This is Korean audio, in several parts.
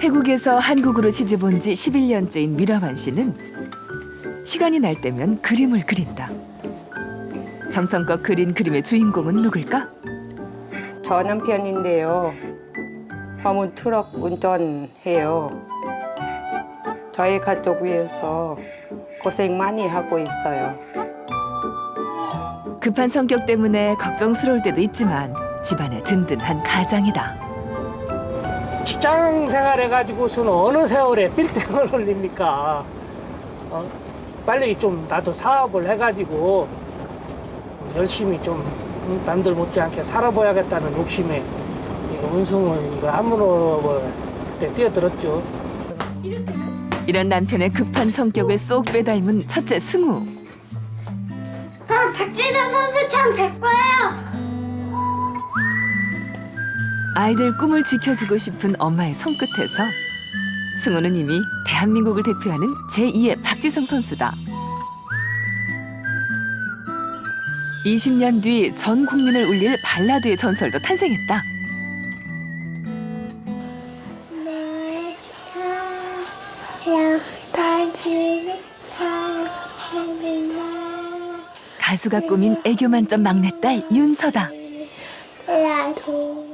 태국에서 한국으로 시집 온 지 11년째인 미라완 씨는 시간이 날 때면 그림을 그린다. 정성껏 그린 그림의 주인공은 누굴까? 저 남편인데요. 화물 트럭 운전해요. 저희 가족 위해서 고생 많이 하고 있어요. 급한 성격 때문에 걱정스러울 때도 있지만 집안의 든든한 가장이다. 직장 생활해가지고서는 어느 세월에 빌딩을 올립니까? 빨리 좀 나도 사업을 해가지고 열심히 좀 남들 못지않게 살아봐야겠다는 욕심에 운송을 이거 함부로 그때 뛰어들었죠. 이런 남편의 급한 성격을 쏙 빼닮은 첫째 승우. 전 박지성 선수처럼 될 거예요. 아이들 꿈을 지켜주고 싶은 엄마의 손끝에서 승우는 이미 대한민국을 대표하는 제2의 박지성 선수다. 20년 뒤 전 국민을 울릴 발라드의 전설도 탄생했다. 나의 사랑 당신의 사랑이나 가수가 꾸민 애교 만점 막내딸 윤서다. 나도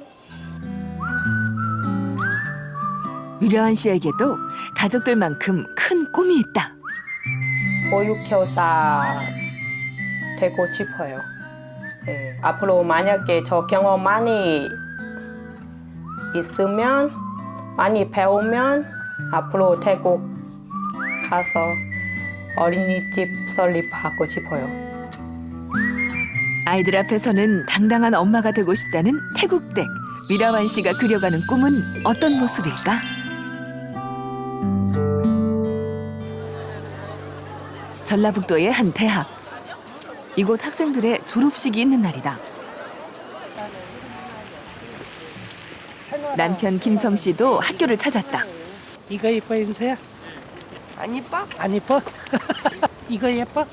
위려한 씨에게도 가족들만큼 큰 꿈이 있다. 보육교사 되고 싶어요. 네. 앞으로 만약에 저 경험 많이 있으면, 많이 배우면 앞으로 태국 가서 어린이집 설립하고 싶어요. 아이들 앞에서는 당당한 엄마가 되고 싶다는 태국댁. 위라완 씨가 그려가는 꿈은 어떤 모습일까? 전라북도의 한 대학. 이곳 학생들의 졸업식이 있는 날이다. 남편 김성 씨도 학교를 찾았다. 이거 예뻐 윤서야? 안 이뻐? 안 예뻐? 이거 예뻐?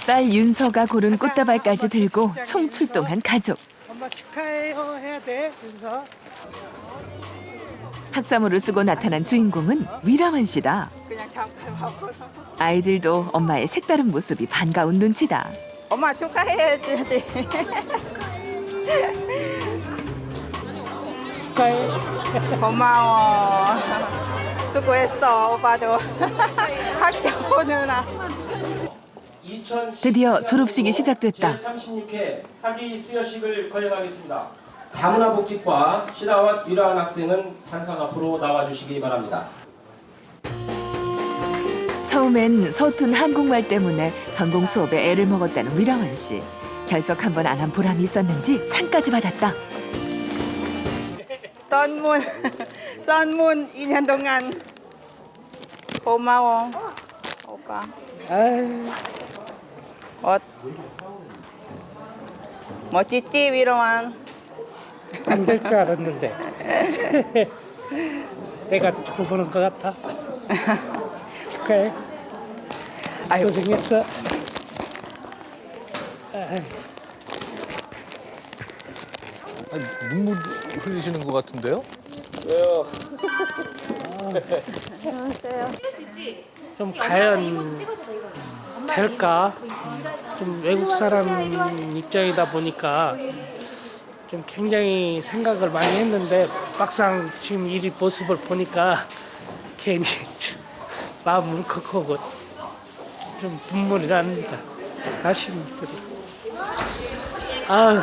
딸 윤서가 고른 꽃다발까지 들고 총출동한 가족. 엄마 축하해요 해야 돼 윤서. 학사모를 쓰고 나타난 주인공은 위라완 씨다. 그냥 잠깐 봐봐. 아이들도 엄마의 색다른 모습이 반가운 눈치다. 엄마 축하해야지. 축하해. 고마워. 수고했어, 오빠도. 학교 오느라. 드디어 졸업식이 시작됐다. 제36회 학위 수여식을 거행하겠습니다. 다문화복지과 실아원 위라완 학생은 단상 앞으로 나와주시기 바랍니다. 처음엔 서툰 한국말 때문에 전공 수업에 애를 먹었다는 위라완 씨. 결석 한 번 안 한 보람이 있었는지 상까지 받았다. 선문 2년 동안 고마워, 오빠. 아유, 멋지지, 위로한. 안 될 줄 알았는데. 내가 두고 보는 것 같아. 축하해. 아이고. 고생했어. 눈물 흘리시는 것 같은데요? 좀 과연 될까? 좀 외국 사람 입장이다 보니까 좀 굉장히 생각을 많이 했는데 막상 지금 이 모습을 보니까 괜히 마음 울컥하고 좀 눈물이 납니다. 가시는들이. 아유.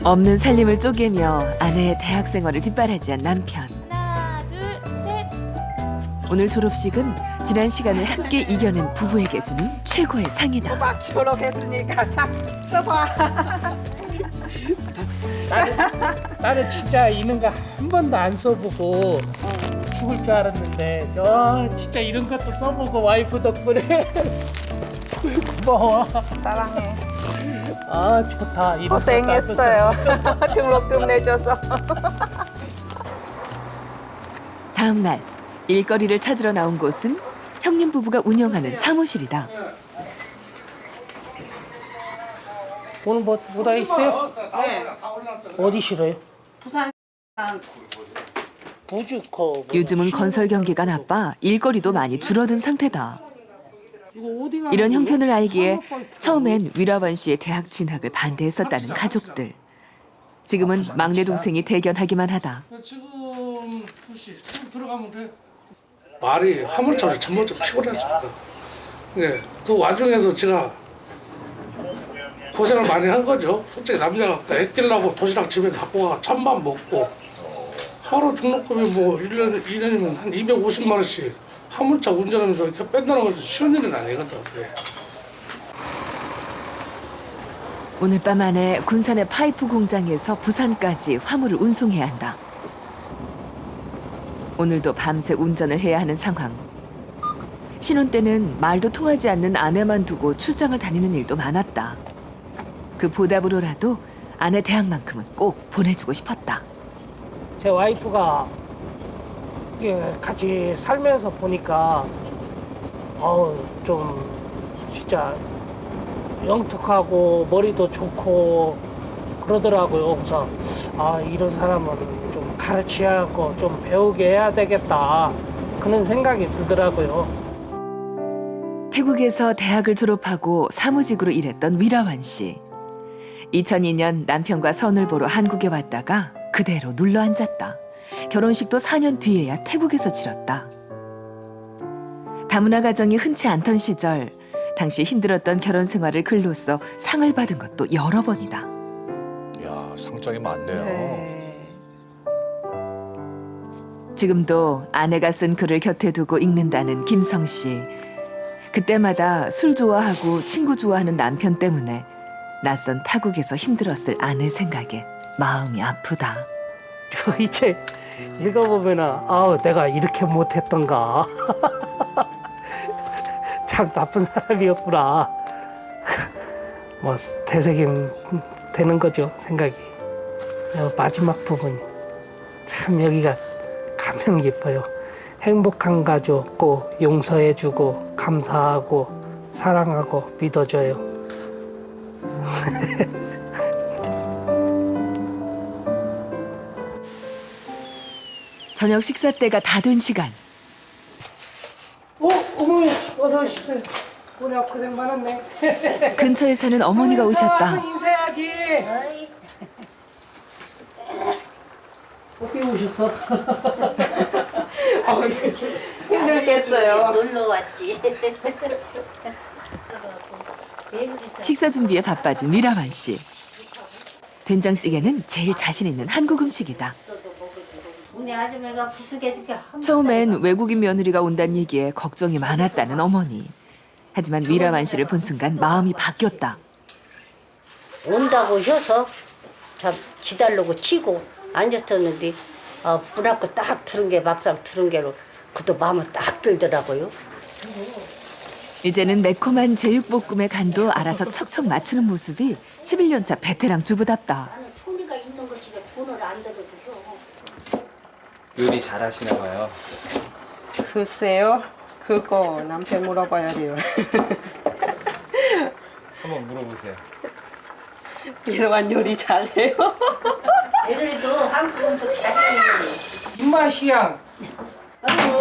없는 살림을 쪼개며 아내의 대학 생활을 뒷바라지한 남편. 하나 둘 셋. 오늘 졸업식은 지난 시간을 함께 이겨낸 부부에게 주는 최고의 상이다. 막 졸업했으니까 자, 써봐. 나는 진짜 이런 거 한 번도 안 써보고 죽을 줄 알았는데 진짜 이런 것도 써보고 와이프 덕분에 고마워. 사랑해. 아 좋다. 이런 고생했어요. 등록금 내줘서. 다음 날 일거리를 찾으러 나온 곳은 형님 부부가 운영하는 사무실이다. 오늘 뭐 다 있어요? 네. 어디 싫어요? 부산. 부주커. 요즘은 건설 경기가 나빠 일거리도 많이 줄어든 상태다. 이런 형편을 알기에 처음엔 위라원 씨의 대학 진학을 반대했었다는 가족들. 지금은 막내 동생이 대견하기만 하다. 지금 2시. 지금 들어가면 돼. 말이 화물차로 전부터 피곤했으니까. 네, 그 와중에서 제가 고생을 많이 한 거죠. 솔직히 남자가 애 끼려고 도시락 집에 갖고 가 찬밥 먹고 하루 등록금이 뭐 1년이면 한 250만 원씩 화물차 운전하면서 이렇게 뺀다는 것은 쉬운 일은 아니거든. 네. 오늘 밤 안에 군산의 파이프 공장에서 부산까지 화물을 운송해야 한다. 오늘도 밤새 운전을 해야 하는 상황. 신혼 때는 말도 통하지 않는 아내만 두고 출장을 다니는 일도 많았다. 그 보답으로라도 아내 대학만큼은 꼭 보내주고 싶었다. 제 와이프가 이게 같이 살면서 보니까 좀 진짜 영특하고 머리도 좋고 그러더라고요. 그래서 이런 사람은 좀 가르쳐야 하고 좀 배우게 해야 되겠다 그런 생각이 들더라고요. 태국에서 대학을 졸업하고 사무직으로 일했던 위라완 씨. 2002년 남편과 선을 보러 한국에 왔다가 그대로 눌러 앉았다. 결혼식도 4년 뒤에야 태국에서 치렀다. 다문화 가정이 흔치 않던 시절 당시 힘들었던 결혼 생활을 글로써 상을 받은 것도 여러 번이다. 야, 상장이 많네요. 지금도 아내가 쓴 글을 곁에 두고 읽는다는 김성 씨. 그때마다 술 좋아하고 친구 좋아하는 남편 때문에 낯선 타국에서 힘들었을 아내 생각에 마음이 아프다. 이제 읽어보면은 내가 이렇게 못했던가. 참 나쁜 사람이었구나. 뭐 되새김 되는 거죠, 생각이. 마지막 부분 참 여기가 감명 깊어요. 행복한 가족 꼭 용서해주고 감사하고 사랑하고 믿어줘요. 저녁 식사 때가 다 된 시간. 어머니 어서 오십시오. 오늘 고생 많았네. 근처에 사는 어머니가 오셨다. 인사해야지. 어떻게 오셨어? 힘들겠어요. 놀러 왔지. 식사 준비에 바빠진 미라만 씨. 된장찌개는 제일 자신 있는 한국 음식이다. 우리 아줌마가 부스게지게 처음엔 외국인 며느리가 온다는 얘기에 걱정이 많았다는 어머니. 하지만 미라만 씨를 본 순간 마음이 바뀌었다. 온다고 해서 참 지달라고 치고 앉았었는데 문 앞고 딱 들은 게 막상 들은 게로 그것도 마음을 딱 들더라고요. 이제는 매콤한 제육볶음의 간도 알아서 척척 맞추는 모습이 11년차 베테랑 주부답다. 총리가 있는 것이 돈을 안 들어도 요리 잘하시나 봐요. 글쎄요. 그거 남편 물어봐야 돼요. 한번 물어보세요. 이러한 요리 잘해요. 얘들도 한국 음식 잘해요. 입맛이야.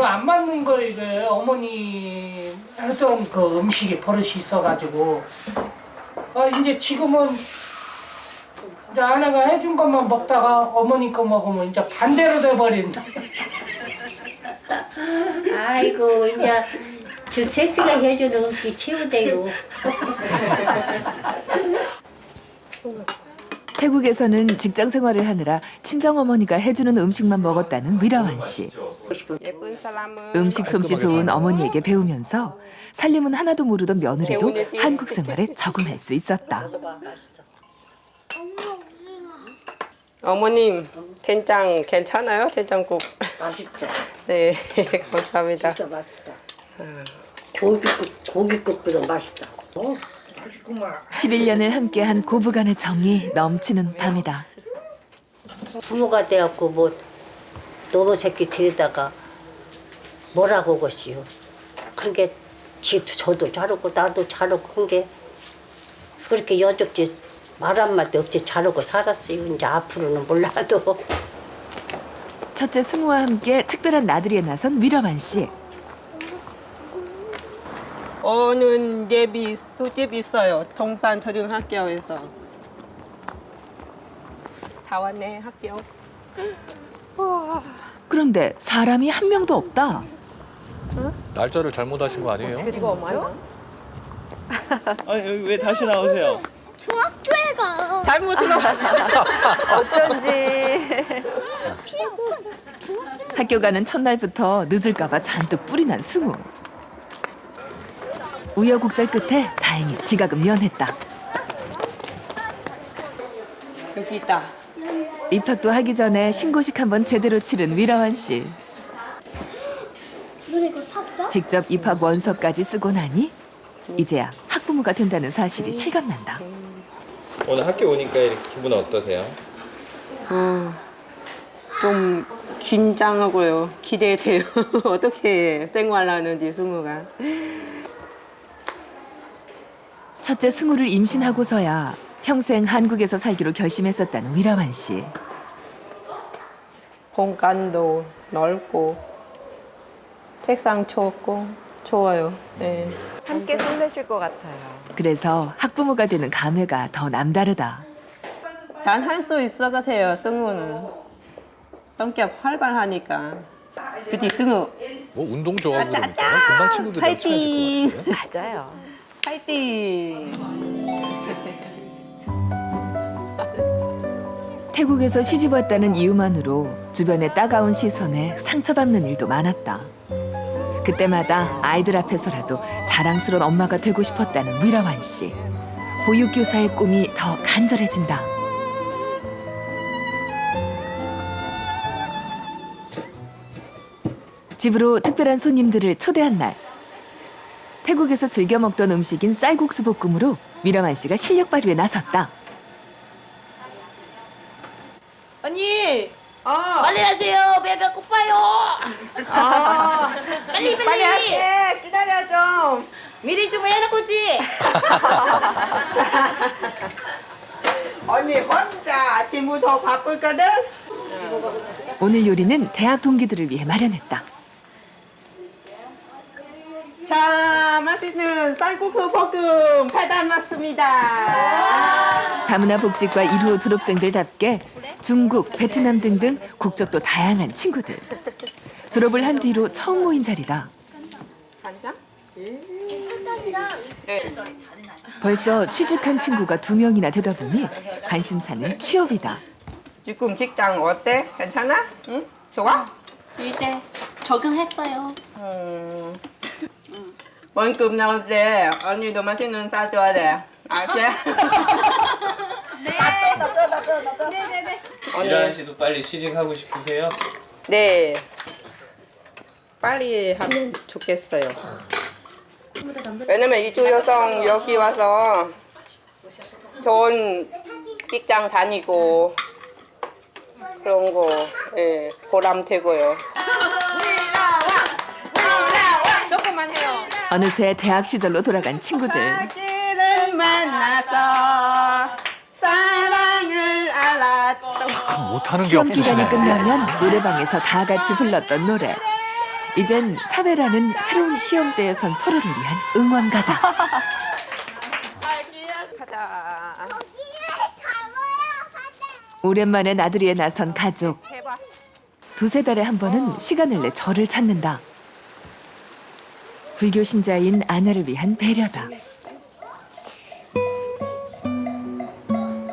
안 맞는 거 이게 어머니 하던 그 음식이 버릇이 있어가지고 이제 지금은 우리 아내가 해준 것만 먹다가 어머니 거 먹으면 이제 반대로 돼버린다. 아이고 이제 저 섹시가 해주는 음식이 최고대로. 태국에서는 직장 생활을 하느라 친정어머니가 해주는 음식만 먹었다는 위라완 씨. 예쁜 사람은 음식 솜씨 좋은 어머니에게 배우면서 살림은 하나도 모르던 며느리도 한국 생활에 적응할 수 있었다. 어머님 된장 괜찮아요? 된장국. 맛있다. 네, 감사합니다. 진짜 맛있다. 고깃국보다 맛있다. 맛있구만. 11년을 함께한 고부간의 정이 넘치는 밤이다. 부모가 돼갖고 뭐 너무 새끼 데리다가 뭐라고 그것이요. 그러니까 저도 자르고 나도 자르고 한 게 그렇게 여적지 말 한마디 없이 잘하고 살았어요. 이제 앞으로는 몰라도. 첫째 승우와 함께 특별한 나들이에 나선 위라만 씨. 오는 예비 수집 있어요. 동산 초등학교에서. 다 왔네 학교. 그런데 사람이 한 명도 없다. 날짜를 잘못하신 거 아니에요? 이거 맞나? 아니 여기 왜 다시 나오세요? 중학교에 가. 잘못 들어갔어. 어쩐지. 학교 가는 첫날부터 늦을까봐 잔뜩 뿔이 난 승우. 우여곡절 끝에 다행히 지각은 면했다. 여기 있다. 입학도 하기 전에 신고식 한번 제대로 치른 위라완 씨. 너 이거 샀어? 직접 입학 원서까지 쓰고 나니 이제야 학부모가 된다는 사실이 실감난다. 오늘 학교 오니까 이렇게 기분 어떠세요? 좀 긴장하고요. 기대돼요. 어떻게 생활하는지 승우가. 첫째 승우를 임신하고서야 평생 한국에서 살기로 결심했었다는 위라완 씨. 공간도 넓고 책상 좋고 좋아요. 네. 함께 설레실 것 같아요. 그래서 학부모가 되는 감회가 더 남다르다. 잘 할 수 있을 것 같아요. 승우는 성격 활발하니까. 그치 승우? 뭐 운동 좋아하고 그러니까 금방 친구들이랑 친해질 것 같아요. 맞아요. 파이팅! 태국에서 시집 왔다는 이유만으로 주변의 따가운 시선에 상처받는 일도 많았다. 그때마다 아이들 앞에서라도 자랑스러운 엄마가 되고 싶었다는 위라완 씨. 보육교사의 꿈이 더 간절해진다. 집으로 특별한 손님들을 초대한 날. 태국에서 즐겨 먹던 음식인 쌀국수 볶음으로 위라완 씨가 실력 발휘에 나섰다. 언니! 빨리 하세요. 배가 고파요. 빨리 빨리 할게! 기다려 좀! 미리 좀 해놓고지. 언니 혼자 아침부터 바쁠거든? 오늘 요리는 대학 동기들을 위해 마련했다. 자, 맛있는 쌀국수 볶음 받아왔습니다. 다문화 복지과 1호 졸업생들답게 중국, 베트남 등등 국적도 다양한 친구들. 졸업을 한 뒤로 처음 모인 자리다. 간장? 벌써 취직한 친구가 2명이나 되다 보니 관심사는 취업이다. 지금 직장 어때? 괜찮아? 응? 좋아? 이제 적응했어요. 원급 나올 때 언니도 맛있는 싸줘야 돼. 알지? 네네네. 이라은 씨도 빨리 취직하고 싶으세요? 네. 빨리 하면 좋겠어요. 왜냐면 이주 여성 여기 와서 좋은 직장 다니고 그런 거 예, 보람 되고요. 조금만 해요. 어느새 대학 시절로 돌아간 친구들. 자기를 만나서 사랑을 알았던 못하는 게 시험 기간이 없으시네. 끝나면 노래방에서 다 같이 불렀던 노래. 이젠 사회라는 새로운 시험대에 선 서로를 위한 응원가다. 가자. 오랜만에 나들이에 나선 가족. 두세 달에 한 번은 시간을 내 절을 찾는다. 불교 신자인 아내를 위한 배려다.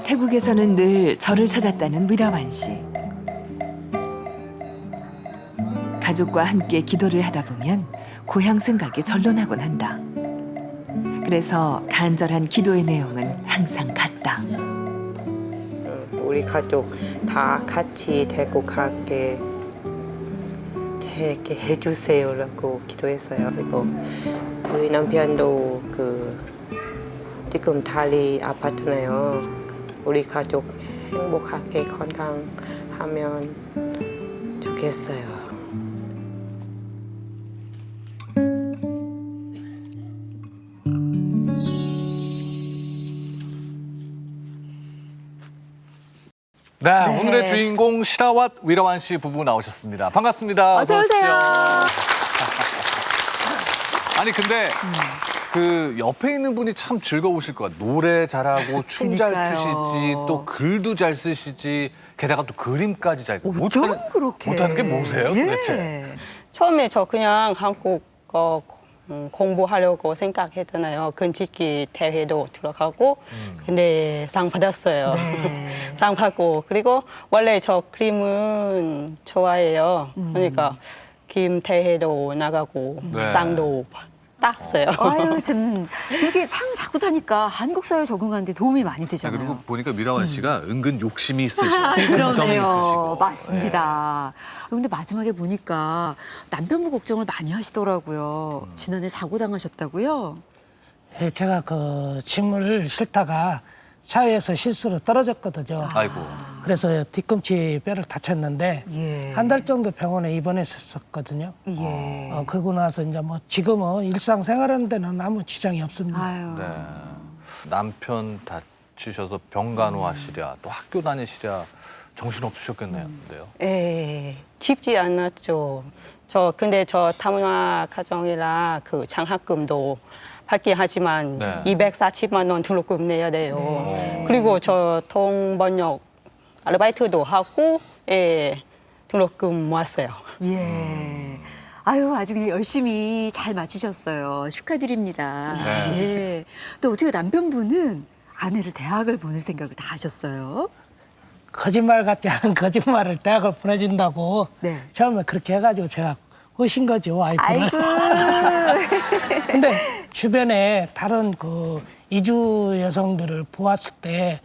태국에서는 늘 절을 찾았다는 위라완 씨. 가족과 함께 기도를 하다 보면 고향 생각이 절로 나곤 한다. 그래서 간절한 기도의 내용은 항상 같다. 우리 가족 다 같이 되고 가게 되게 해주세요라고 기도했어요. 그리고 우리 남편도 지금 다리 아팠잖아요. 우리 가족 행복하게 건강하면 좋겠어요. 네, 오늘의 주인공 시라왓 위라완 씨 부부 나오셨습니다. 반갑습니다. 어서 오세요. 아니 근데 그 옆에 있는 분이 참 즐거우실 것 같아요. 노래 잘하고 춤 잘 그러니까요. 추시지, 또 글도 잘 쓰시지, 게다가 또 그림까지 잘 어쩜 그렇게. 못하는 게 뭐세요, 예. 도대체? 처음에 저 그냥 한국 거 공부하려고 생각했잖아요. 근짓기 대회도 들어가고 근데 상 받았어요. 상 받고 그리고 원래 저 그림은 좋아해요. 그러니까 그림 대회도 나가고 네. 상도 땄어요. 아유, 참. 이렇게 상 자꾸 타니까 한국 사회에 적응하는데 도움이 많이 자, 되잖아요. 그리고 보니까 위라완 씨가 은근 욕심이 있으시고 이성이 그러네요. 있으시고. 맞습니다. 근데 마지막에 보니까 남편분 걱정을 많이 하시더라고요. 지난해 사고 당하셨다고요? 예, 제가 그 짐을 싣다가 차에서 실수로 떨어졌거든요. 아이고. 그래서 뒤꿈치 뼈를 다쳤는데 예. 한 달 정도 병원에 입원했었거든요. 예. 그러고 나서 이제 뭐 지금은 일상생활하는 데는 아무 지장이 없습니다. 아유. 네. 남편 다치셔서 병간호하시랴, 또 학교 다니시랴 정신 없으셨겠네요. 예, 쉽지 않았죠. 근데 저 다문화 가정이라 그 장학금도 받긴 하지만 네. 240만 원 등록금 내야 돼요. 그리고 저 통번역 아르바이트도 하고 예, 등록금 모았어요. 예. 아유, 아주 그냥 열심히 잘 마치셨어요. 축하드립니다. 네. 예. 또 어떻게 남편분은 아내를 대학을 보낼 생각을 다 하셨어요? 거짓말 같지 않은 거짓말을 대학을 보내준다고 네. 처음에 그렇게 해가지고 제가 꼬신 거죠, 와이프를. 아이고. 근데 주변에 다른 그 이주 여성들을 보았을 때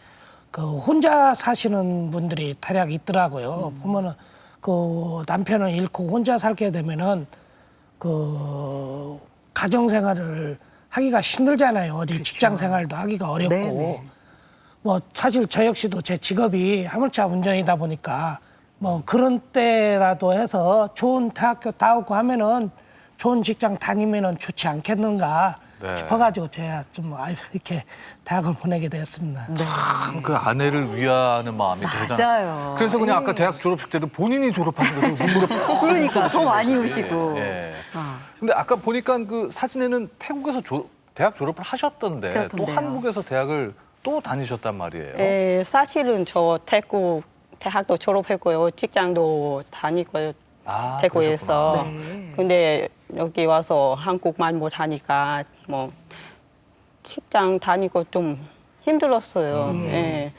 그 혼자 사시는 분들이 대략 있더라고요. 보면은 그 남편을 잃고 혼자 살게 되면은 그 가정 생활을 하기가 힘들잖아요. 어디 직장 생활도 하기가 어렵고. 네네. 뭐 사실 저 역시도 제 직업이 화물차 운전이다 보니까 뭐 그런 때라도 해서 좋은 대학교 나오고 하면은 좋은 직장 다니면은 좋지 않겠는가 네. 싶어가지고 제가 좀 이렇게 대학을 보내게 되었습니다. 참 그 아내를 위하는 마음이 대단해요. 맞아요. 그래서 그냥 아까 대학 졸업식 때도 본인이 졸업하는 거서 눈물을 푹 그러니까 더 많이 흘리시는 우시고. 거지. 예. 아. 근데 아까 보니까 그 사진에는 태국에서 대학 졸업을 하셨던데 또 그렇던데요. 한국에서 대학을 또 다니셨단 말이에요. 예, 사실은 저 태국 대학도 졸업했고요. 직장도 다니고요. 아, 대구에서. 그러셨구나. 네. 근데 여기 와서 한국말 못하니까 뭐 직장 다니고 좀 힘들었어요. 예.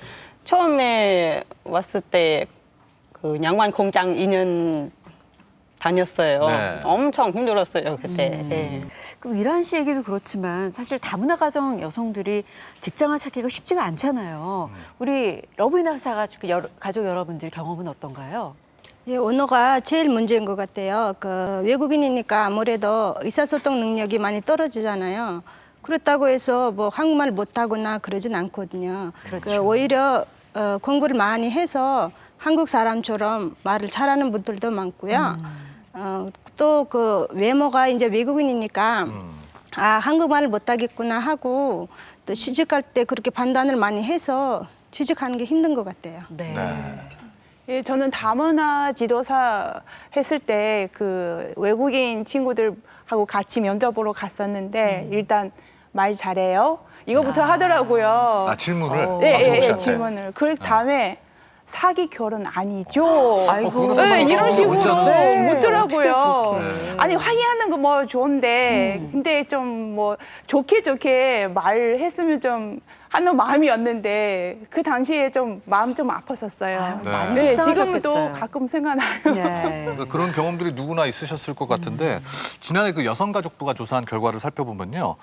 처음에 왔을 때 그 양말 공장 2년 다녔어요. 네. 엄청 힘들었어요 그때. 예. 그 위란 씨 얘기도 그렇지만 사실 다문화 가정 여성들이 직장을 찾기가 쉽지가 않잖아요. 우리 러브이나사 가족 여러분들 경험은 어떤가요? 예, 언어가 제일 문제인 것 같아요. 그 외국인이니까 아무래도 의사소통 능력이 많이 떨어지잖아요. 그렇다고 해서 뭐 한국말 못하거나 그러진 않거든요. 그렇죠. 그 오히려 공부를 많이 해서 한국 사람처럼 말을 잘하는 분들도 많고요. 또 그 외모가 이제 외국인이니까 아, 한국말을 못하겠구나 하고 또 취직할 때 그렇게 판단을 많이 해서 취직하는 게 힘든 것 같아요. 네. 예, 저는 다문화 지도사 했을 때 그 외국인 친구들하고 같이 면접 보러 갔었는데 일단 말 잘해요. 이거부터 하더라고요. 아, 질문을? 네, 정우 예, 씨한테? 질문을. 그 다음에 사기 결혼 아니죠. 아이고. 네, 이런 식으로 문자는 묻더라고요. 그렇게. 아니 확인하는 거 뭐 좋은데 근데 좀 뭐 좋게 말했으면 좀 하는 마음이었는데 그 당시에 좀 마음 좀 아팠었어요. 네. 많이 네, 속상하셨겠어요. 지금도 가끔 생각나요. 네. 그러니까 그런 경험들이 누구나 있으셨을 것 같은데 지난해 그 여성가족부가 조사한 결과를 살펴보면요,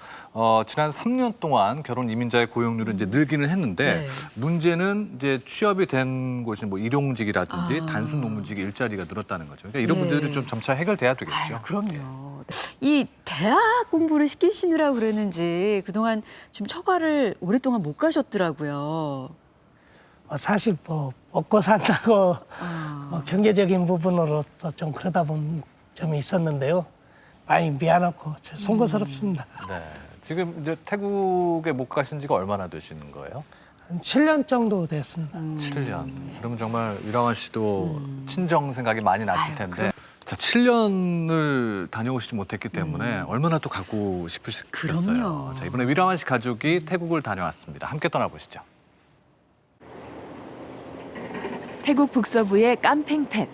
지난 3년 동안 결혼 이민자의 고용률은 이제 늘기는 했는데 문제는 이제 취업이 된 곳이 뭐 일용직이라든지 단순 노무직 일자리가 늘었다는 거죠. 그러니까 이런 문제들이 좀 점차 해결돼야 되겠죠. 아유, 그럼요. 이 대학 공부를 시키시느라고 그랬는지 그동안 좀 처가를 오랫동안 못 가셨더라고요. 사실 뭐 먹고 산다고 뭐 경제적인 부분으로서 좀 그러다 본 점이 있었는데요. 많이 미안하고 송구스럽습니다. 네. 지금 이제 태국에 못 가신 지가 얼마나 되시는 거예요? 한 7년 정도 됐습니다. 7년. 그러면 정말 위라완 씨도 친정 생각이 많이 나실 텐데. 자, 7년을 다녀오시지 못했기 때문에 얼마나 또 가고 싶으셨겠어요. 그럼요. 자, 이번에 위라완 씨 가족이 태국을 다녀왔습니다. 함께 떠나보시죠. 태국 북서부의 깜팽팻.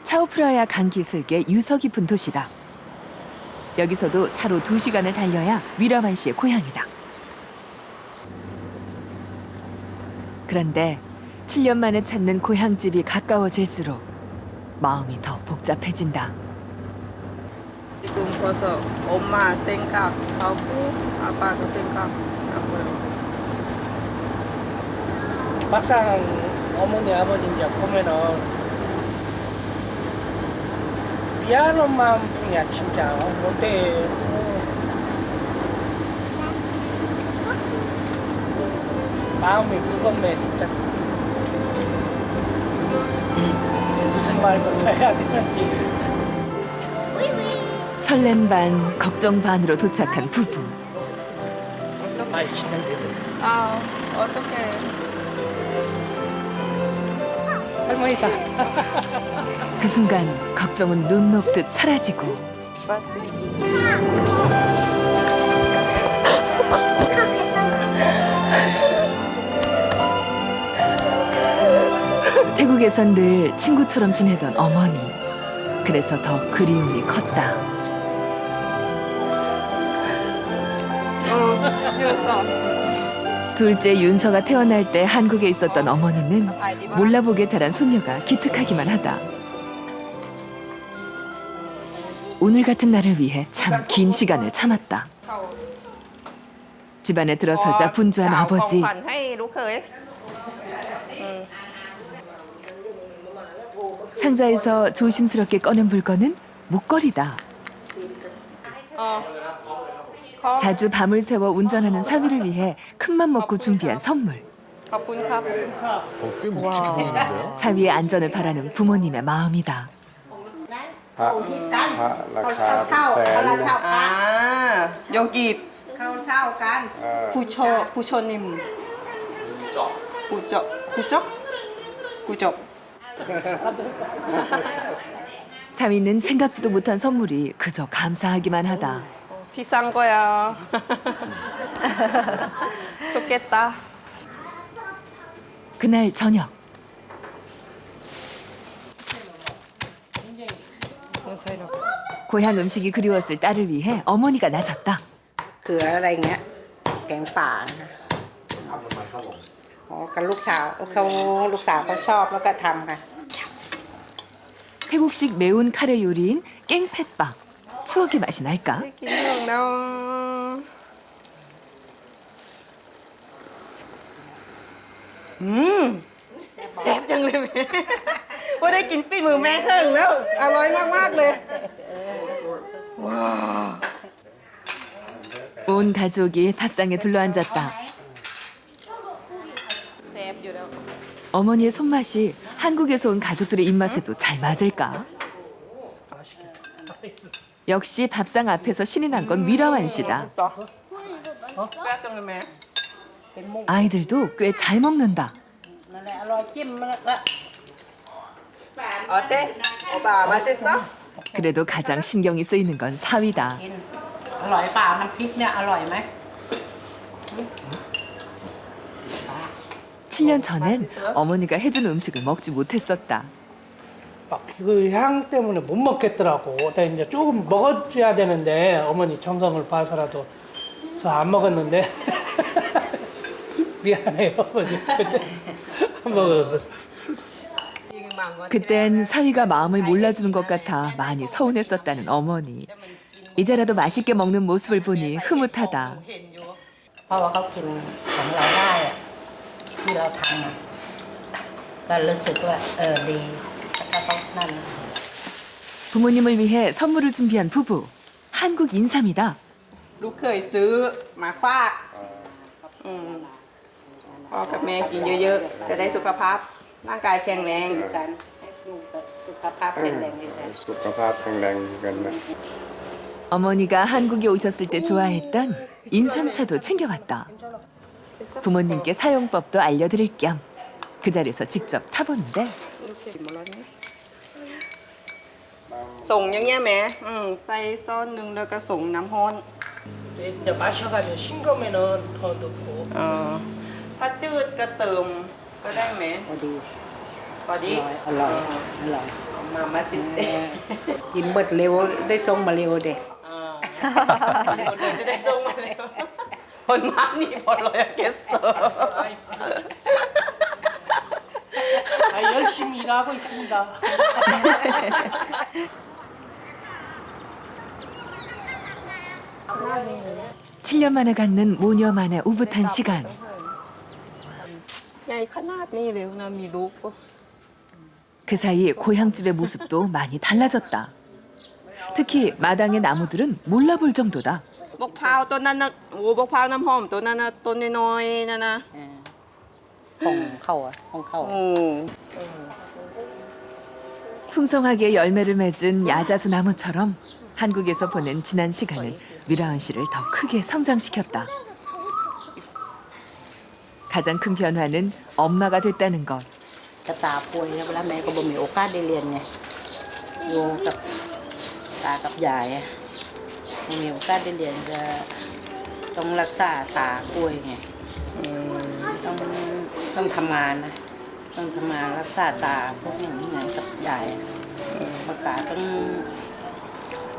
차오프라야 강 기슭의 유서 깊은 도시다. 여기서도 차로 2시간을 달려야 위라완 씨의 고향이다. 그런데 7년 만에 찾는 고향집이 가까워질수록 마음이 더 복잡해진다. 지금 벌써 엄마 생각하고 아빠도 생각하고요. 막상 어머니 아버지 이제 보면은 미안한 마음뿐이야 진짜. 못해. 마음이 무겁네 진짜. 무슨 말부터 해야 되는지. 설렘 반, 걱정 반으로 도착한 부부. 많이 기다리네. 아, 어떡해. 할머니다. 그 순간 걱정은 눈 녹듯 사라지고 태국에선 늘 친구처럼 지내던 어머니. 그래서 더 그리움이 컸다. 둘째 윤서가 태어날 때 한국에 있었던 어머니는 몰라보게 자란 손녀가 기특하기만 하다. 오늘 같은 날을 위해 참 긴 시간을 참았다. 집안에 들어서자 분주한 아버지. 상자에서 조심스럽게 꺼낸 물건은 목걸이다. 자주 밤을 새워 운전하는 사위를 위해 큰맘 먹고 준비한 선물. 꽤 묵직해 보이는데요? 사위의 안전을 바라는 부모님의 마음이다. 아, 여기 부처님. 부적. 사위는 생각지도 못한 선물이 그저 감사하기만 하다. 비싼 거야. 좋겠다. 그날 저녁. 고향 음식이 그리웠을 딸을 위해 어머니가 나섰다. 그อะไรเงี้ยแกงป่ากับลูกสาวเขาชอบแล้วก็ทำค่ะ 태국식 매운 카레 요리인 깽팻밥. 추억의 맛이 날까?แซ่บจังเลยแม่พอได้กินฝีมือแม่เฮิงแล้วอร่อยมากๆเลย 온 가족이 밥상에 둘러앉았다. 어머니의 손맛이 한국에서 온 가족들의 입맛에도 잘 맞을까? 역시 밥상 앞에서 신이 난 건 위라완 씨다. 아이들도 꽤 잘 먹는다. 어때? 오빠 맛있어? 그래도 가장 신경이 쓰이는 건 사위다. อร่อยเปล่าน้ำพริกเนี่ยอร่อยไหม 7년 전엔 어머니가 해준 음식을 먹지 못했었다. 그 향 때문에 못 먹겠더라고. 근데 이제 조금 먹어줘야 되는데 어머니 정성을 봐서라도 저 안 먹었는데 미안해요 어머니. 안 먹어. 그땐 사위가 마음을 몰라주는 것 같아 많이 서운했었다는 어머니. 이제라도 맛있게 먹는 모습을 보니 흐뭇하다. เพราะว่าเขากินของเราได้อะที่เราทำอะก็รู้สึกว่าดีแล้วก็ต้องนั่น 부모님을 위해 선물을 준비한 부부. 한국 인삼이다. ลูกเคยซื้อมาฝากพ่อกับแม่กินเยอะๆจะได้สุขภาพร่างกายแข็งแรง การให้ลูกสุขภาพแข็งแรงดีกัน สุขภาพแข็งแรงกันนะ 어머니가 한국에 오셨을 때 좋아했던 인삼차도 챙겨왔다. 부모님께 사용법도 알려드릴 겸 그 자리에서 직접 타보는데 송อย่างเงี้ย แม่ ใส่ ซ้อน 1 แล้วก็ 송 น้ำร้อน 이제 마셔가지고 싱거면은 더 넣고. ถ้าจืดก็เติมก็ได้แม่พอดีพอดีอร่อยมาสิเต้ กินเบิดเร็วได้ทรงมาเร็วเด็ คนเดินจะได้ส่งมาเร็วคนมานี่พอลอยเกสเตอร์ 열심히 일하고 있습니다. 칠 년 만에 갖는 모녀만의 오붓한 시간. ใหญ่ขนาดนี้เลยนะมีลูก 그 사이 고향집의 모습도 많이 달라졌다. 특히 마당의 나무들은 몰라볼 정도다. บกพร้าวต้นนั้นนะโอ้บกพร้าวน้ำหอมต้นนั้นนะต้นน้อยๆนะนะ ของเขา โอ้ 풍성하게 열매를 맺은 야자수 나무처럼 한국에서 보낸 지난 시간은 미라은 씨를 더 크게 성장시켰다. 가장 큰 변화는 엄마가 됐다는 것. จะตาป่วยแล้วเวลาแม่ก็บ่มีโอกาสได้เรียนไงอยู่กับตากับยายไม่มีโอกาสได้เรียนจะต้องรักษาตาป่วยไงต้องทำงานนะต้องทำงานรักษาตาพวกอย่างนี้ไงกับยายเพราะตาต้อง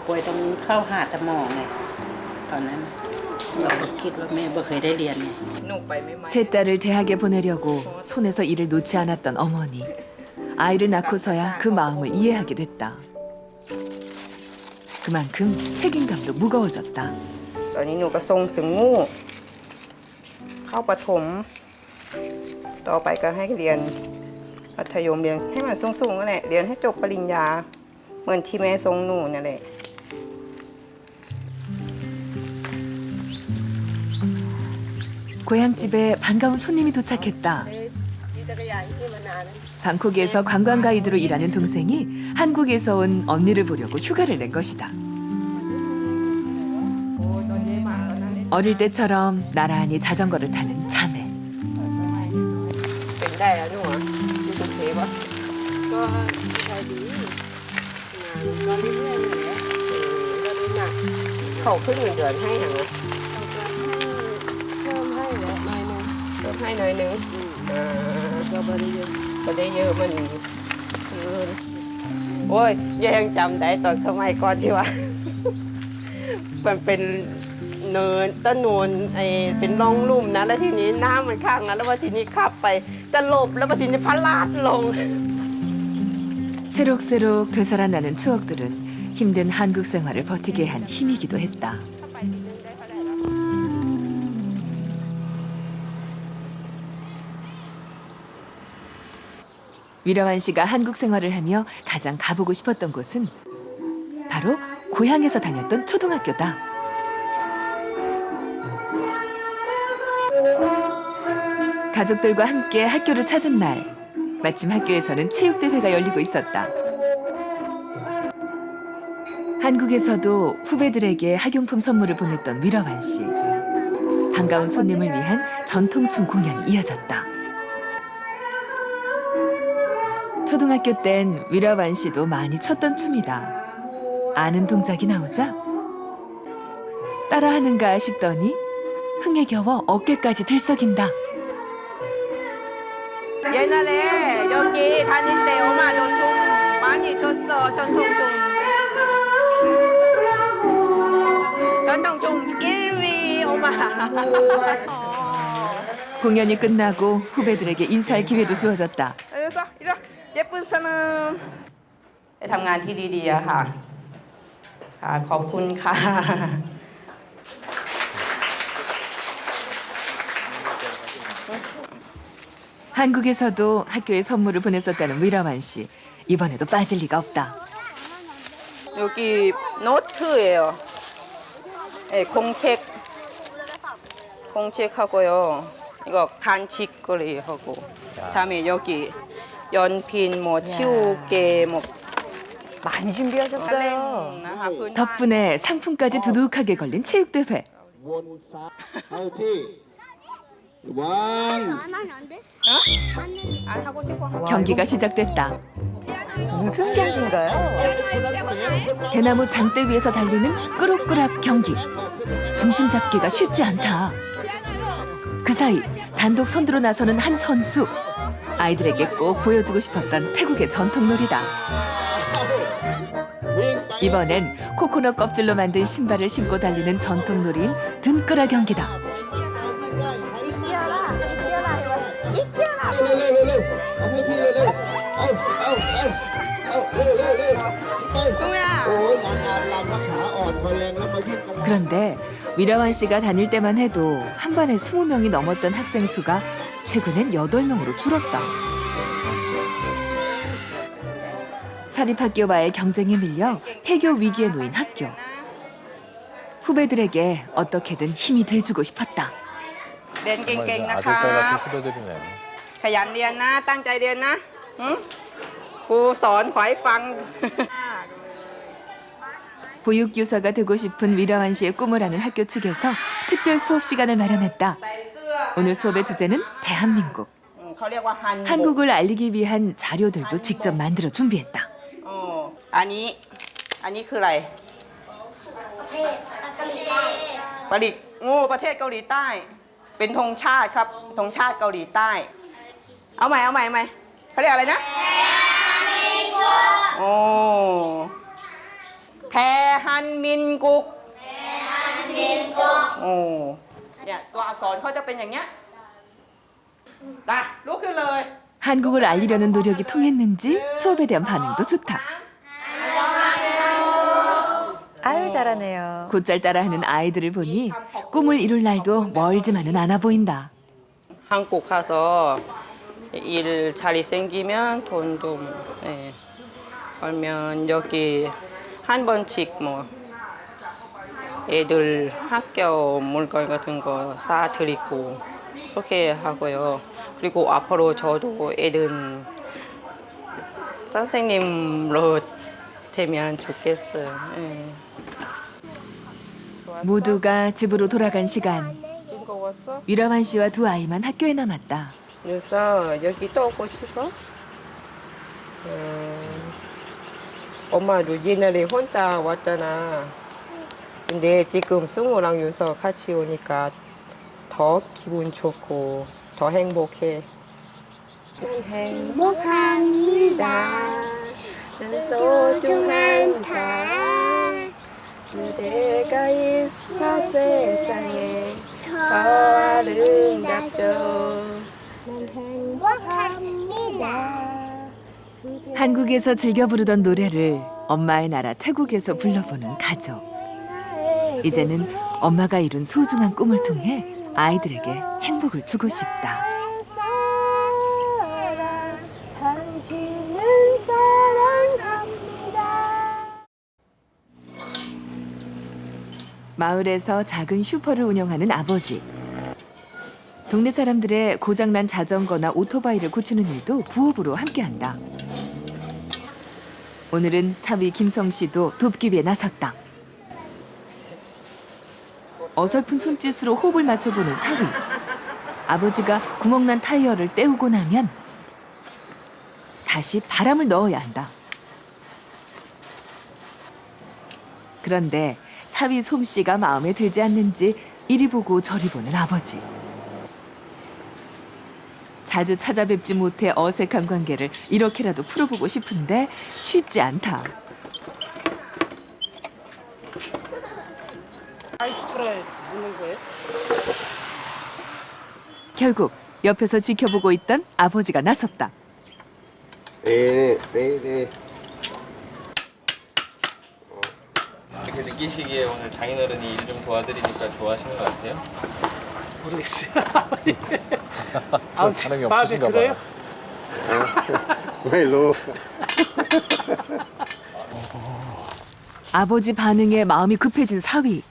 ป่วยต้องเข้าหาหมอไงตอนนั้นเราก็คิดว่าแม่บ่เคยได้เรียนไง 세 딸을 대학에 보내려고 손에서 일을 놓지 않았던 어머니. 아이를 낳고서야 그 마음을 이해하게 됐다. 그만큼 책임감도 무거워졌다. ตอนนี้หนูก็ส่งถึงงูเข้าประถมต่อไปก็ให้เรียนมัธยมเรียนให้มันสูงๆนั่นแหละเรียนให้จบปริญญาเหมือนที่แม่ส่งหนูนั่นแหละ 고향집에 반가운 손님이 도착했다. 방콕에서 관광 가이드로 일하는 동생이 한국에서 온 언니를 보려고 휴가를 낸 것이다. 어릴 때처럼 나란히 자전거를 타는 자매. เป็นได้แล้วหนูอ่ะดูโอเคปะก็ใจดีก็เรื่อยๆเลยก็ได้หนักเขาขึ้นเงินเดือนให้หรือเพิ่มให้หน่อยนึงก็ไม่ได้เยอะมันคือโอ้ยยังจำได้ตอนสมัยก่อนที่ว่า มันเป็นเนินต้นนูนไอเป็นร่องลุ่มนะแล้วทีนี้น้ำมันข้างนะแล้วว่าทีนี้ขับไปตลบแล้วว่าทีนี้พลาดลง 새록새록 되살아나는 추억들은 힘든 한국 생활을 버티게 한 힘이기도 했다. 위라완 씨가 한국 생활을 하며 가장 가보고 싶었던 곳은 바로 고향에서 다녔던 초등학교다. 가족들과 함께 학교를 찾은 날, 마침 학교에서는 체육대회가 열리고 있었다. 한국에서도 후배들에게 학용품 선물을 보냈던 위라완 씨. 반가운 손님을 위한 전통춤 공연이 이어졌다. 초등학교 땐 위라완 씨도 많이 췄던 춤이다. 아는 동작이 나오자 따라하는가 싶더니 흥에 겨워 어깨까지 들썩인다. 옛날에 여기 다닐 때 엄마도 좀 많이 줬어. 전통춤 1위 엄마. 공연이 끝나고 후배들에게 인사할 기회도 주어졌다. 예쁜 사람. ไปทำงานที่ดีๆอะค่ะค่ะขอบคุณค่ะ 한국에서도 학교에 선물을 보냈었다는 위라완 씨. 이번에도 빠질 리가 없다. 여기 노트예요. 네, 공책하고요. 이거 간식거리 하고. 다음에 여기 연필, 뭐 치우개, 뭐 많이 준비하셨어요. 덕분에 상품까지 두둑하게 걸린 체육대회. 안 하면 안 돼? 안 하고 싶어. 경기가 시작됐다. 무슨 경기인가요? 대나무 장대 위에서 달리는 끄락끄락 경기. 중심 잡기가 쉽지 않다. 그 사이 단독 선두로 나서는 한 선수. 아이들에게 꼭 보여주고 싶었던 태국의 전통놀이다. 이번엔 코코넛 껍질로 만든 신발을 신고 달리는 전통놀이인 등끄라 경기다. 그런데 위라완 씨가 다닐 때만 해도 한 반에 20명이 넘었던 학생 수가 최근엔 8명으로 줄었다. 사립학교와의 경쟁에 밀려 폐교 위기에 놓인 학교. 후배들에게 어떻게든 힘이 돼주고 싶었다. เรียนเก่งๆ นะค 아들 รั 딸 บ 같은 후배들이네. ขยันเรียนนะ ตั้งใจเรียนนะครูสอนขอให้ฟัง 보육교사가 되고 싶은 위라완 씨의 꿈을 아는 학교 측에서 특별 수업 시간을 마련했다. 오늘 수업의 주제는 대한민국. เขาเรียกว่าฮัน 한국을 알리기 위한 자료들도 직접 만들어 준비했다. อันนี้คืออะไรประดิษฐ์ประเทศเกาหลีใต้ เป็นธงชาติครับธงชาติเกาหลีใต้ เอาใหม่เขาเรียกอะไรนะโอ้แทฮันมินกุกโอ้เนี่ยตัวอักษรเขาจะเป็นอย่างเงี้ยได้ลุกขึ้นเลย 한국을 알리려는 노력이 통했는지 수업에 대한 반응도 좋다. 아유 잘하네요. 곧잘 따라하는 아이들을 보니 꿈을 이룰 날도 멀지만은 않아 보인다. 한국 가서 일 자리 생기면 돈 좀 벌면 여기 한 번씩 뭐 애들 학교 물건 같은 거 싸드리고 그렇게 하고요. 그리고 앞으로 저도 애들 선생님으로 되면 좋겠어요. 모두가 집으로 돌아간 시간. 즐거웠어? 위라완 씨와 두 아이만 학교에 남았다. 그래서 여기 또 오고 싶어? 엄마도 옛날에 혼자 왔잖아. 근데 지금 승우랑 유서 같이 오니까 더 기분 좋고 더 행복해. 난 행복합니다. 난 소중한 사람. 그대가 있어 세상에 더 아름답죠. 난 행복합니다. 한국에서 즐겨 부르던 노래를 엄마의 나라 태국에서 불러보는 가족. 이제는 엄마가 이룬 소중한 꿈을 통해 아이들에게 행복을 주고 싶다. 당신은 사랑합니다. 마을에서 작은 슈퍼를 운영하는 아버지. 동네 사람들의 고장난 자전거나 오토바이를 고치는 일도 부업으로 함께한다. 오늘은 사위 김성 씨도 돕기 위해 나섰다. 어설픈 손짓으로 호흡을 맞춰보는 사위. 아버지가 구멍난 타이어를 떼우고 나면 다시 바람을 넣어야 한다. 그런데 사위 솜씨가 마음에 들지 않는지 이리 보고 저리 보는 아버지. 자주 찾아뵙지 못해 어색한 관계를 이렇게라도 풀어보고 싶은데 쉽지 않다. 아이스프레이 넣는 거예요? 결국 옆에서 지켜보고 있던 아버지가 나섰다. 네. 이렇게 느끼시기에 오늘 장인어른이 일 좀 도와드리니까 좋아하시는 것 같아요? 모르겠어요. 반응이 마음에 없으신가 들어요? 봐요. ไม่รู้ 아버지 반응에 마음이 급해진 사위.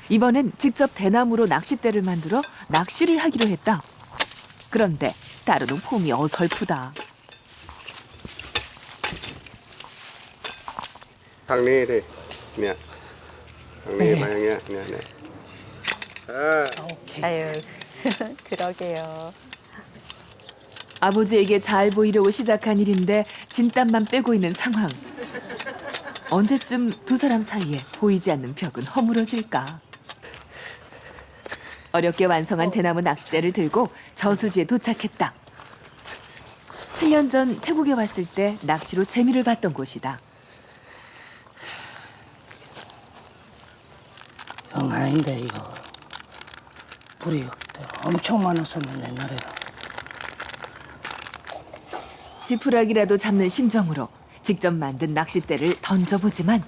이번엔 직접 대나무로 낚싯대를 만들어 낚시를 하기로 했다. 그런데 따르는 폼이 어설프다. ทางนี้ดิเนี่ยทางนี้มาอย่างเงี้ยเนี่ย 아유 그러게요. 아버지에게 잘 보이려고 시작한 일인데 진땀만 빼고 있는 상황. 언제쯤 두 사람 사이에 보이지 않는 벽은 허물어질까? 어렵게 완성한 대나무 낚싯대를 들고 저수지에 도착했다. 7년 전 태국에 왔을 때 낚시로 재미를 봤던 곳이다. 영 아닌데 이거 불이 엄청 많았었는데 옛날에. 지푸라기라도 잡는 심정으로 직접 만든 낚싯대를 던져보지만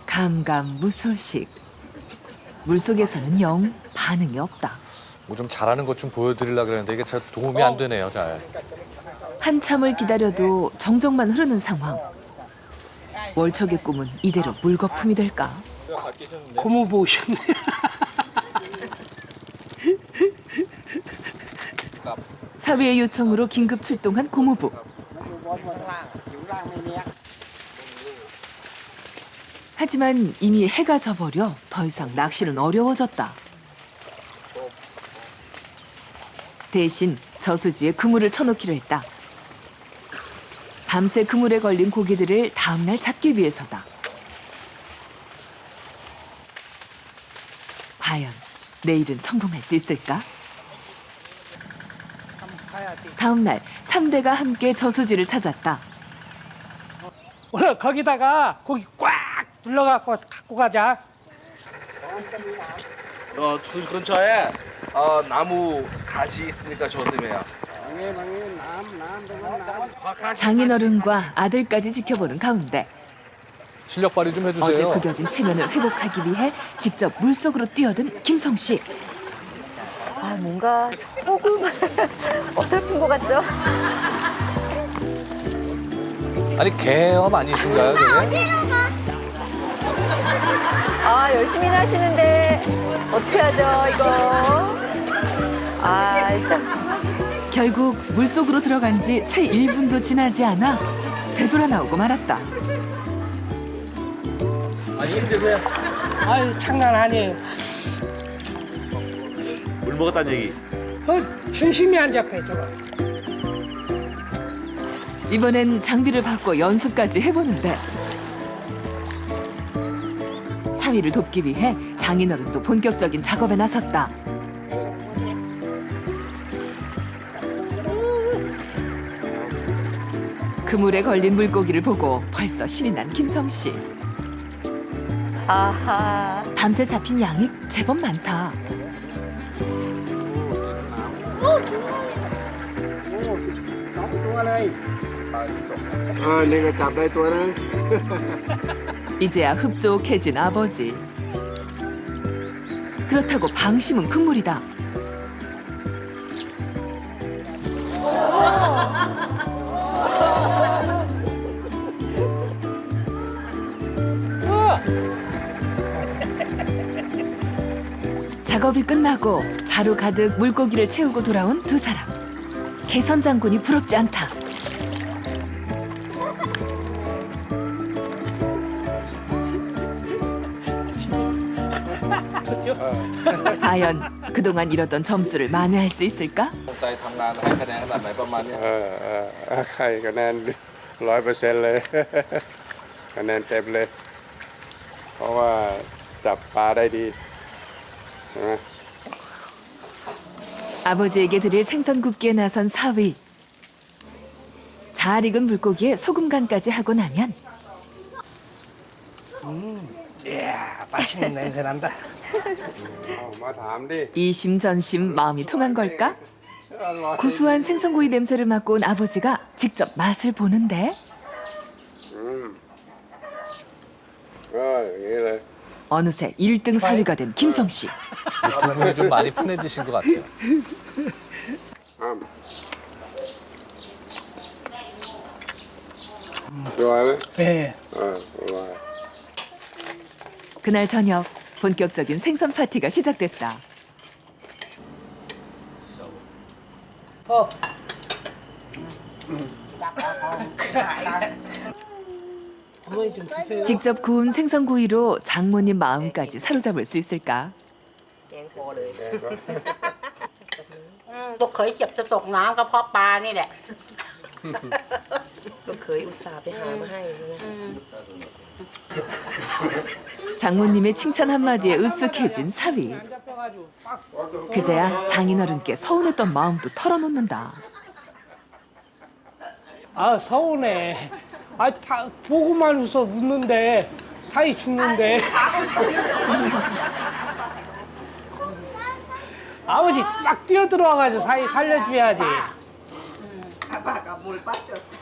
감감무소식. 물속에서는 영 반응이 없다. 뭐 좀 잘하는 것 좀 보여드리려고 그랬는데 이게 잘 도움이 안 되네요, 잘. 한참을 기다려도 정적만 흐르는 상황. 월척의 꿈은 이대로 물거품이 될까? 고무부 오셨네. 사위의 요청으로 긴급 출동한 고무부. 하지만 이미 해가 져버려 더 이상 낚시는 어려워졌다. 대신 저수지에 그물을 쳐놓기로 했다. 밤새 그물에 걸린 고기들을 다음날 잡기 위해서다. 과연 내일은 성공할 수 있을까? 다음날 3대가 함께 저수지를 찾았다. 오늘 거기다가 고기 꽉 눌러갖고 갖고 가자. 저수지 근처에 나무 가지 있으니까 조심해요. 장인어른과 아들까지 지켜보는 가운데 실력 발휘 좀 어제 해주세요. 구겨진 체면을 회복하기 위해 직접 물속으로 뛰어든 김성 씨. 아, 뭔가 조금 어설픈 것 같죠? 아니, 개엄 아니신가요, 되게? 아, 열심히 하시는데 어떻게 하죠, 이거? 아, 참. 결국 물속으로 들어간 지 채 1분도 지나지 않아 되돌아 나오고 말았다. 많이 힘드세요? 아유 장난 아니에요. 물 먹었다는 얘기. 중심이 안 잡혀요 저거. 이번엔 장비를 바꿔 연습까지 해보는데 사위를 돕기 위해 장인어른도 본격적인 작업에 나섰다. 그물에 걸린 물고기를 보고 벌써 신이 난 김성 씨. 아하. 밤새 잡힌 양이 제법 많다. 내가 잡다 또는 이제야 흡족해진 아버지. 그렇다고 방심은 금물이다. 작업이 끝나고 자루 가득 물고기를 채우고 돌아온 두 사람. 개선 장군이 부럽지 않다. 과연 그동안 이뤄던 점수를 만회할 수 있을까? ใจทำงานให้คะแนนขนาดไหนประมาณเนี้ย ใครคะแนน100%เลย คะแนนเต็มเลย เพราะว่าจับปลาได้ดีใช่ไหม 아버지에게 드릴 생선 굽기에 나선 사위. 잘 익은 물고기에 소금 간까지 하고 나면 이야 맛있는 냄새 난다. มาถามดิ 이심전심 마음이 통한 걸까? 구수한 생선구이 냄새를 맡고 온 아버지가 직접 맛을 보는데 อย่างนี้เลย 어느새 1등 사위가 된 김성 씨. 두 분이 좀 많이 편해지신 것 같아요. รวยไหม 네. รวย 그날 저녁 본격적인 생선 파티가 시작됐다. 어머니 좀 드세요. 직접 구운 생선구이로 장모님 마음까지 사로잡을 수 있을까? แกงคอเลย ลูกเคยเจ็บจะตกน้ำก็เพราะปลานี่แหละ ลูกเคยอุตส่าห์ไปหามาให้นะ 장모님의 칭찬 한마디에 으쓱해진 사위. 그제야 장인어른께 서운했던 마음도 털어놓는다. 아 서운해. 아 다 보고만 웃는데 사이 죽는데. 아버지 막 뛰어들어와가지고 사이 살려줘야지. 아빠가 물 빠졌어.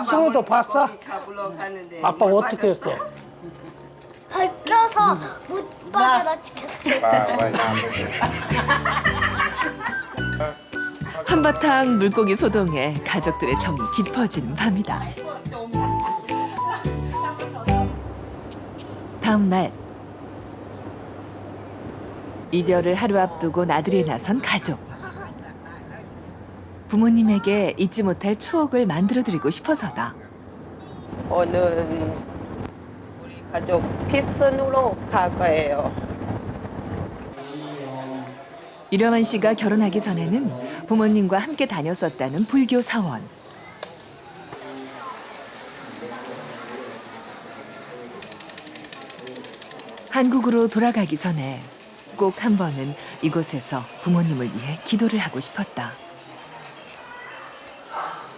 승우도 봤어? 잡으러 가는데 아빠 어떻게 했어? 벗겨서 못 빠져나 지켰어. 한바탕 물고기 소동에 가족들의 정이 깊어지는 밤이다. 다음 날 이별을 하루 앞두고 나들이에 나선 가족. 부모님에게 잊지 못할 추억을 만들어드리고 싶어서다. 오늘 우리 가족 피스누로 갈 거예요. 이러만 씨가 결혼하기 전에는 부모님과 함께 다녔었다는 불교 사원. 한국으로 돌아가기 전에 꼭 한 번은 이곳에서 부모님을 위해 기도를 하고 싶었다.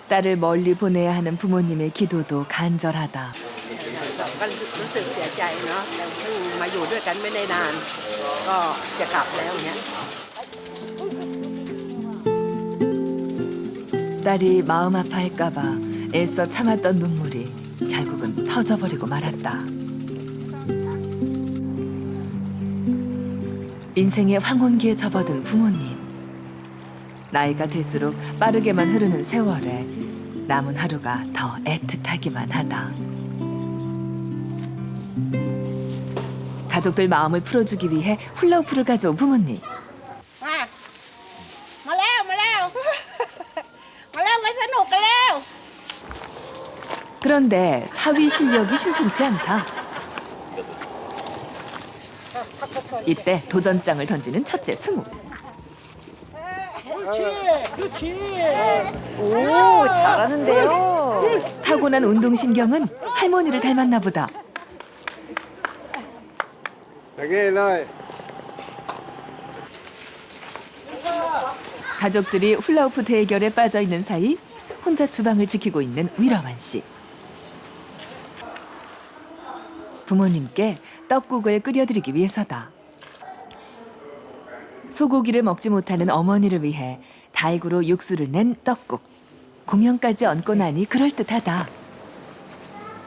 딸을 멀리 보내야 하는 부모님의 기도도 간절하다. ก็รู้สึกเสียใจเนาะแต่เพิ่งมาอยู่ด้วยกันไม่ได้นานก็จะกลับแล้วเนี้ย 딸이 마음 아파할까봐 애써 참았던 눈물이 결국은 터져버리고 말았다. 인생의 황혼기에 접어든 부모님. 나이가 들수록 빠르게만 흐르는 세월에 남은 하루가 더 애틋하기만 하다. 가족들 마음을 풀어주기 위해 훌라후프를 가져온 부모님. มาแล้วมาแล้วมาแล้วมาสนุกกันแล้ว 그런데 사위 실력이 신통치 않다. 이때 도전장을 던지는 첫째 승우. 그렇지, 그렇지. 오, 잘하는데요. 타고난 운동신경은 할머니를 닮았나 보다. 가족들이 훌라후프 대결에 빠져 있는 사이 혼자 주방을 지키고 있는 위라만 씨. 부모님께 떡국을 끓여드리기 위해서다. 소고기를 먹지 못하는 어머니를 위해 달구로 육수를 낸 떡국. 고명까지 얹고 나니 그럴듯하다.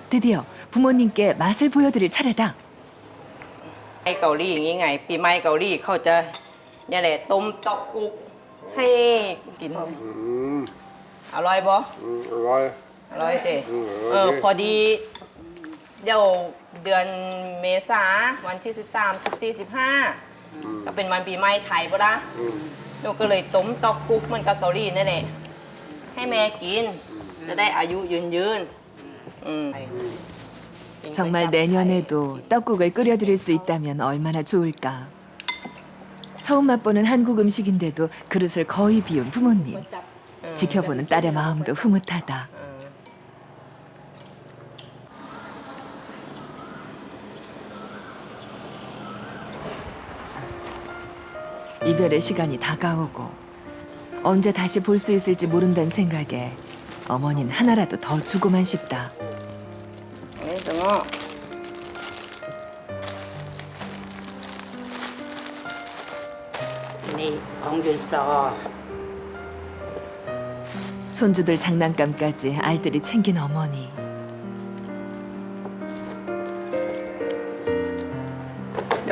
드디어 부모님께 맛을 보여드릴 차례다. ไอเกาหลีอย่างงี้ไงปีใหม่เกาหลีเขาจะเนี่ยแหละต้มตอกกุ๊กให้กินอร่อยบ่ อร่อย อร่อยเต้พอดีเดี๋ยวเดือนเมษาวันที่13 14 15ก็เป็นวันปีใหม่ไทยป่ะล่ะลูกก็เลยต้มตอกกุ๊กเหมือนกับเกาหลีนั่นแหละให้แม่กินจะได้อายุยืน 정말 내년에도 떡국을 끓여드릴 수 있다면 얼마나 좋을까. 처음 맛보는 한국 음식인데도 그릇을 거의 비운 부모님. 지켜보는 딸의 마음도 흐뭇하다. 이별의 시간이 다가오고 언제 다시 볼 수 있을지 모른다는 생각에 어머니는 하나라도 더 주고만 싶다. 네, 엉준서. 손주들 장난감까지 알뜰히 챙긴 어머니.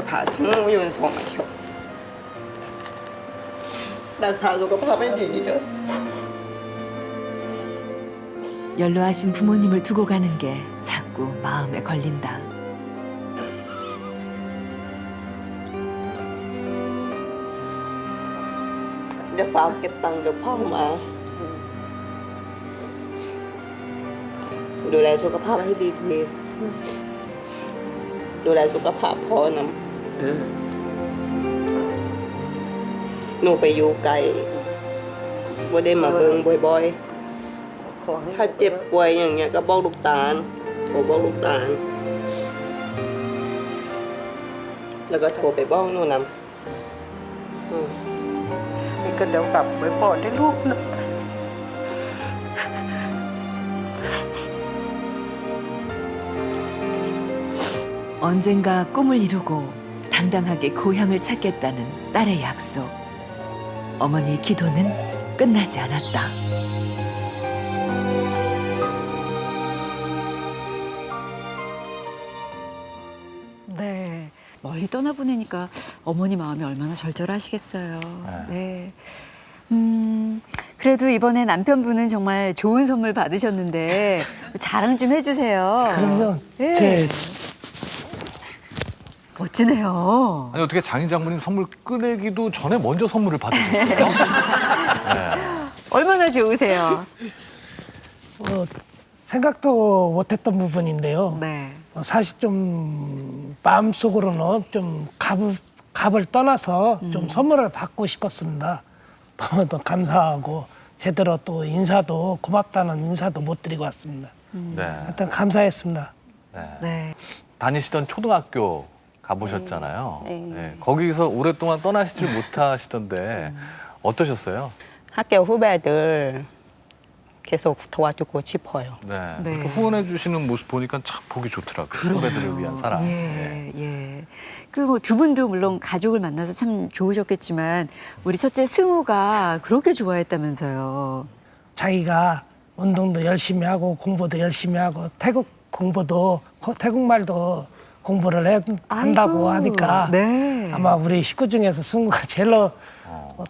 봐, 성우 윤성 마셔. 낙사 수고하면 되죠. 연로하신 부모님을 두고 가는 게 자꾸 마음에 걸린다. 내 방 깼당 내 방마. ดูแลสุขภาพให้ดีๆดูแลสุขภาพพ่อนำหนูไปอยู่ไกลบ่ได้มาเบิ่งบ่อยๆถ้าเจ็บป่วยอย่างเงี้ยก็บอกลูกตาลโทรบอกลูกตาลแล้วก็โทรไปบอกหนูนำ นี่ก็เดี๋ยวกลับไปพอได้ลูกนะ 언젠가 꿈을 이루고 당당하게 고향을 찾겠다는 딸의 약속. 어머니의 기도는 끝나지 않았다. 네. 멀리 떠나보내니까 어머니 마음이 얼마나 절절하시겠어요. 네. 그래도 이번에 남편분은 정말 좋은 선물 받으셨는데 자랑 좀 해주세요. 그러면 네. 제 멋지네요. 아니 어떻게 장인 장모님 선물 꺼내기도 전에 먼저 선물을 받으셨어요? 네. 얼마나 좋으세요? 생각도 못했던 부분인데요. 네. 사실 좀 마음속으로는 좀 갑을 떠나서 좀 선물을 받고 싶었습니다. 더 감사하고 제대로 또 인사도 고맙다는 인사도 못 드리고 왔습니다. 네. 일단 감사했습니다. 네. 다니시던 초등학교 가보셨잖아요. 네. 네. 거기서 오랫동안 떠나시질 못하시던데 어떠셨어요? 학교 후배들 계속 도와주고 싶어요. 네. 네. 그 후원해 주시는 모습 보니까 참 보기 좋더라고요. 후배들을 위한 사랑. 예, 예. 그 뭐 두 분도 물론 가족을 만나서 참 좋으셨겠지만 우리 첫째 승우가 그렇게 좋아했다면서요. 자기가 운동도 열심히 하고 공부도 열심히 하고 태국말도 공부를 한다고 하니까 네. 아마 우리 식구 중에서 승우가 제일로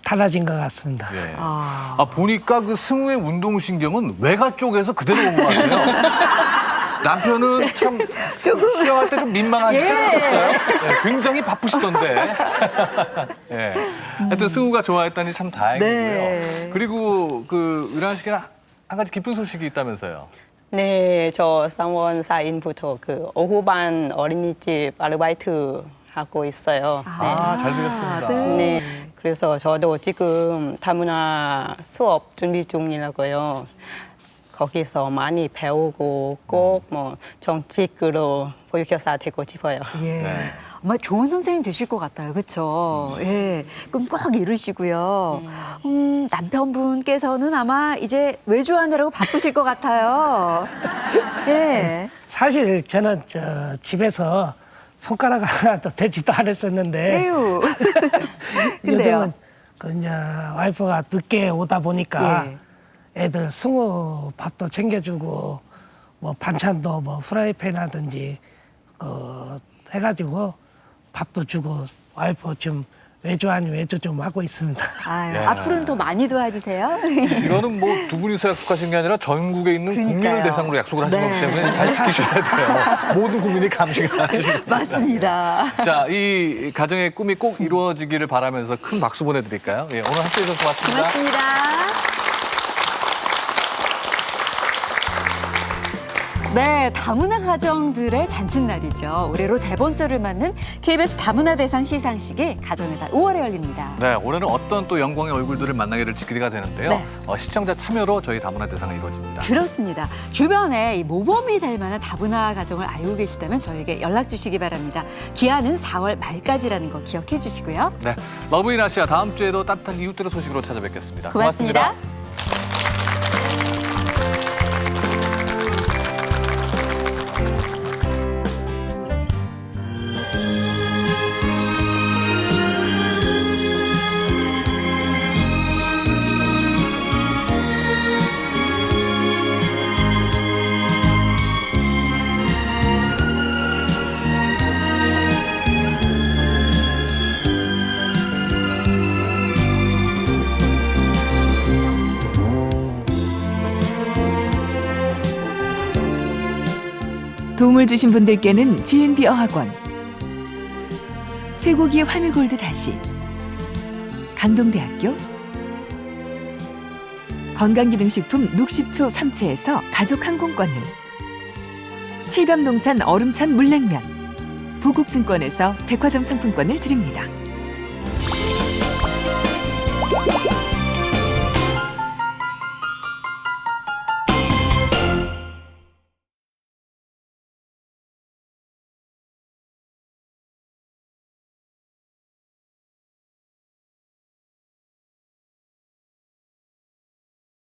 달라진 것 같습니다. 예. 보니까 그 승우의 운동신경은 외가 쪽에서 그대로 온 것 같아요. 남편은 참 수영할 때 좀 민망하시지 않았어요? 네, 굉장히 바쁘시던데. 예. 하여튼 승우가 좋아했다니 참 다행이고요. 네. 그리고 그 유란 씨께는 한 가지 기쁜 소식이 있다면서요. 네, 저 3월 4일부터 그 오후반 어린이집 아르바이트 하고 있어요. 잘 들렸습니다. 네. 그래서 저도 지금 다문화 수업 준비 중이라고요. 거기서 많이 배우고 꼭 뭐 정직으로 보육교사 되고 싶어요. 예. 네. 정말 좋은 선생님 되실 것 같아요. 그렇죠? 예. 꿈 꼭 이루시고요. 남편분께서는 아마 이제 외주하느라고 바쁘실 것 같아요. 예. 사실 저는 집에서 손가락 하나도 되지도 않았었는데 에휴. 근데요? 요즘은 그 이제 와이프가 늦게 오다 보니까 예. 애들 승우 밥도 챙겨주고 뭐 반찬도 뭐 프라이팬 그 해가지고 밥도 주고 와이프 좀 외주 아닌 외주 좀 하고 있습니다. 아유, 예. 앞으로는 더 많이 도와주세요. 이거는 뭐 두 분이서 약속하신 게 아니라 전국에 있는 국민을 그러니까요. 대상으로 약속을 하신 네. 거기 때문에 잘 지키셔야 돼요. 모든 국민이 감시를 하시고. 맞습니다. 자, 이 가정의 꿈이 꼭 이루어지기를 바라면서 큰 박수 보내드릴까요? 예, 오늘 함께해 주셔서 고맙습니다. 고맙습니다. 네, 다문화 가정들의 잔칫날이죠. 올해로 세 번째를 맞는 KBS 다문화 대상 시상식이 가정의 달 5월에 열립니다. 네, 올해는 어떤 또 영광의 얼굴들을 만나게 될지 기대가 되는데요. 네. 시청자 참여로 저희 다문화 대상이 이루어집니다. 그렇습니다. 주변에 이 모범이 될 만한 다문화 가정을 알고 계시다면 저에게 연락 주시기 바랍니다. 기한은 4월 말까지라는 거 기억해 주시고요. 네, 러브인 아시아 다음 주에도 따뜻한 이웃들의 소식으로 찾아뵙겠습니다. 고맙습니다. 도움을 주신 분들께는 GNB 어학원, 쇠고기의 화미골드 다시, 강동대학교, 건강기능식품 녹십초 삼채에서 가족 항공권을, 칠감농산 얼음찬 물냉면, 부국증권에서 백화점 상품권을 드립니다.